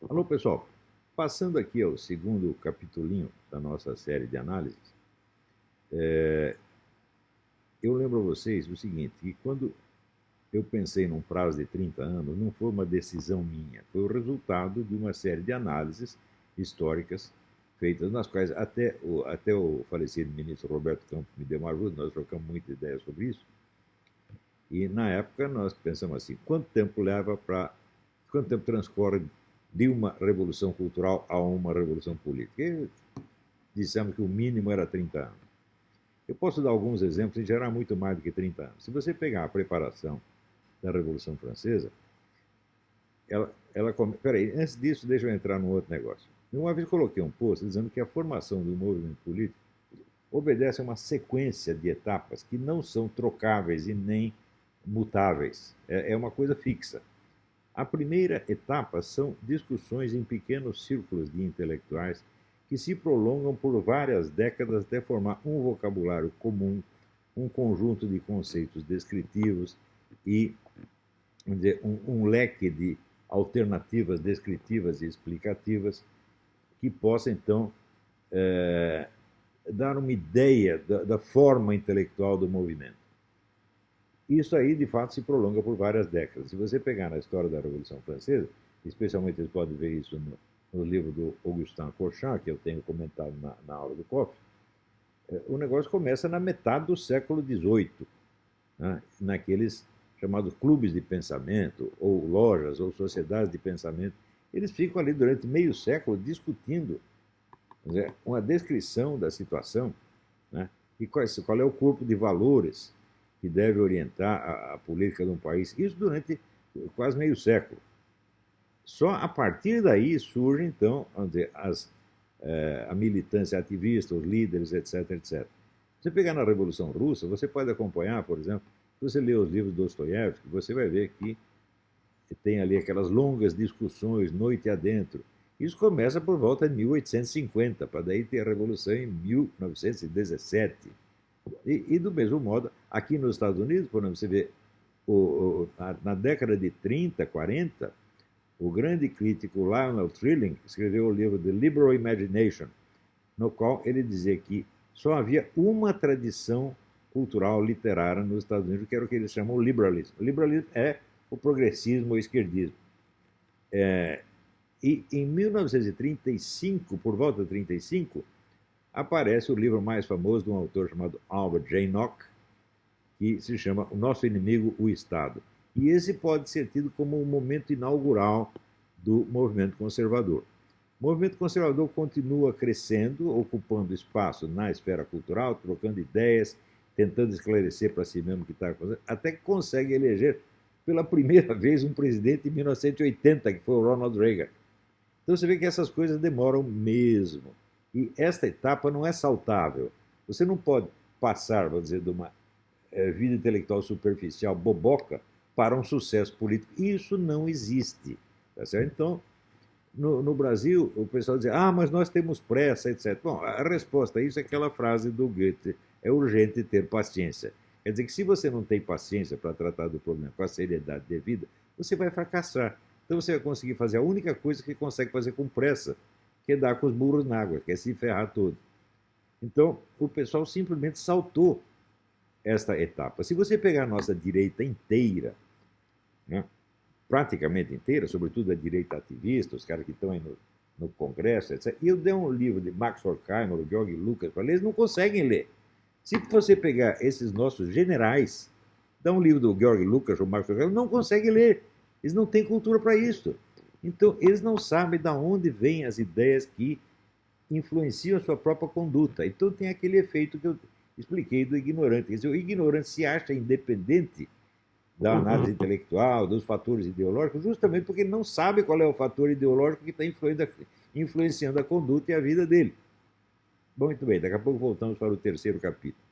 Alô, pessoal. Passando aqui ao segundo capitulinho da nossa série de análises, eu lembro a vocês o seguinte, que quando eu pensei num prazo de 30 anos, não foi uma decisão minha, foi o resultado de uma série de análises históricas feitas, nas quais até o falecido ministro Roberto Campos me deu uma ajuda, nós trocamos muita ideia sobre isso, e na época nós pensamos assim, quanto tempo transcorre de uma revolução cultural a uma revolução política? E dissemos que o mínimo era 30 anos. Eu posso dar alguns exemplos, em geral, muito mais do que 30 anos. Se você pegar a preparação da Revolução Francesa, ela peraí, antes disso, deixa eu entrar num outro negócio. Uma vez coloquei um post dizendo que a formação do movimento político obedece a uma sequência de etapas que não são trocáveis e nem mutáveis. É uma coisa fixa. A primeira etapa são discussões em pequenos círculos de intelectuais que se prolongam por várias décadas até formar um vocabulário comum, um conjunto de conceitos descritivos e um leque de alternativas descritivas e explicativas que possa, então, dar uma ideia da forma intelectual do movimento. Isso aí, de fato, se prolonga por várias décadas. Se você pegar na história da Revolução Francesa, especialmente você pode ver isso no livro do Augustin Corcham, que eu tenho comentado na aula do COF, o negócio começa na metade do século XVIII, né, naqueles chamados clubes de pensamento, ou lojas, ou sociedades de pensamento. Eles ficam ali durante meio século discutindo uma descrição da situação, né, e qual é o corpo de valores que deve orientar a política de um país. Isso durante quase meio século. Só a partir daí surge, então, vamos dizer, a militância ativista, os líderes, etc, etc. Se você pegar na Revolução Russa, você pode acompanhar, por exemplo, se você ler os livros de Dostoiévski, você vai ver que tem ali aquelas longas discussões, noite adentro. Isso começa por volta de 1850, para daí ter a Revolução em 1917. E do mesmo modo, aqui nos Estados Unidos, por exemplo, você vê na década de 30, 40, o grande crítico Lionel Trilling escreveu o livro The Liberal Imagination, no qual ele dizia que só havia uma tradição cultural literária nos Estados Unidos, que era o que eles chamam de liberalismo. O liberalismo é o progressismo ou o esquerdismo. E em 1935, por volta de 35, aparece o livro mais famoso de um autor chamado Albert J. Nock, que se chama O Nosso Inimigo, o Estado. E esse pode ser tido como um momento inaugural do movimento conservador. O movimento conservador continua crescendo, ocupando espaço na esfera cultural, trocando ideias, tentando esclarecer para si mesmo o que está acontecendo, até que consegue eleger pela primeira vez um presidente em 1980, que foi o Ronald Reagan. Então você vê que essas coisas demoram mesmo. E esta etapa não é saltável. Você não pode passar, vamos dizer, de uma vida intelectual superficial, boboca, para um sucesso político. Isso não existe. Tá certo? Então, no Brasil, o pessoal diz, mas nós temos pressa, etc. Bom, a resposta a isso é aquela frase do Goethe, é urgente ter paciência. Quer dizer que se você não tem paciência para tratar do problema com a seriedade devida, você vai fracassar. Então você vai conseguir fazer a única coisa que consegue fazer com pressa, que é dar com os burros na água, que é se ferrar todo. Então, o pessoal simplesmente saltou esta etapa. Se você pegar a nossa direita inteira, né, praticamente inteira, sobretudo a direita ativista, os caras que estão aí no Congresso, etc. E eu dei um livro de Max Horkheimer, o Georg Lucas, para ler, eles não conseguem ler. Se você pegar esses nossos generais, dá um livro do Georg Lucas ou Max Horkheimer, não conseguem ler. Eles não têm cultura para isso. Então, eles não sabem de onde vêm as ideias que influenciam a sua própria conduta. Então, tem aquele efeito que eu expliquei do ignorante. Quer dizer, o ignorante se acha independente da análise intelectual, dos fatores ideológicos, justamente porque ele não sabe qual é o fator ideológico que está influenciando a conduta e a vida dele. Bom, muito bem, daqui a pouco voltamos para o terceiro capítulo.